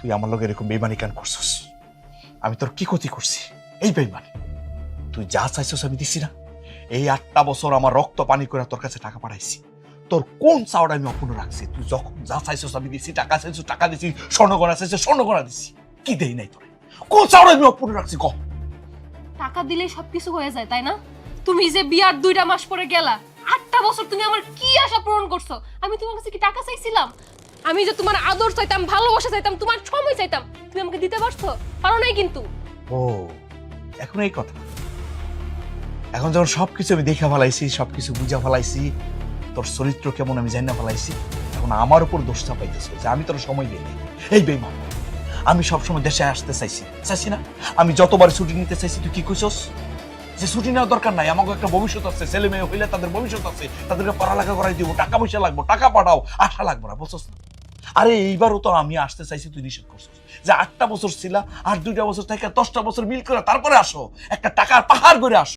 তুই আমার লগে এরকম বেইমানি কেন করছস? আমি তোর কি ক্ষতি করছি? এই বেইমানি তুই যা চাইছস আমি দিছি না? এই 8টা বছর আমার রক্ত পানি করে তোর কাছে টাকা পাঠাইছি, তোর কোন চাওয়াটা আমি অপূর্ণ রাখছি? তুই যখন যা চাইছস আমি দিছি, টাকা চাইছস টাকা দিছি, স্বর্ণগড়া চাইছস স্বর্ণগড়া দিছি, কি দেই নাই তোর? কোন চাওয়াটা আমি অপূর্ণ রাখছি কহ? টাকা দিলে সবকিছু হয়ে যায় তাই না? তুমি যে বিয়ার 2টা মাস পরে গেলা, 8টা বছর তুমি আমার কি আশা পূরণ করছো? আমি তোমার কাছে কি টাকা চাইছিলাম? আমি যে তোমার আদর চাইতাম, ভালোবাসা চাইতাম, তোমার সময় চাইতাম, তুমি আমাকে দিতে পারছো? পারো নাই কিন্তু। ও এখন এই কথা, এখন যখন সবকিছু আমি দেখে ফেলাইছি, সবকিছু বুঝা ফেলাইছি, তোর চরিত্র কেমন আমি জানা ফেলাইছি, এখন আমার উপর দোষটা পাইতেছে যে আমি তোর সময় দিই নাই। এই বেইমান, আমি সবসময় দেশে আসতে চাইছি না? আমি যতবার ছুটি নিতে চাইছি তুই কি কইছস যে ছুটি নেওয়ার দরকার নাই, আমাকে একটা ভবিষ্যৎ আছে, ছেলে মেয়ে হইলে তাদের ভবিষ্যৎ আছে, তাদেরকে পড়ালেখা করাই দিব, টাকা পয়সা লাগবো, টাকা পাঠাও, আশা লাগবো না, বুঝছস না? আরে এইবারও তো আমি আসতে চাইছি, তুই নিষেধ করছিস যে 8টা বছর ছিলা, আর 2টা বছর থেকে 10টা বছর মিল করে তারপরে আসো, একটা টাকার পাহাড় করে আসো।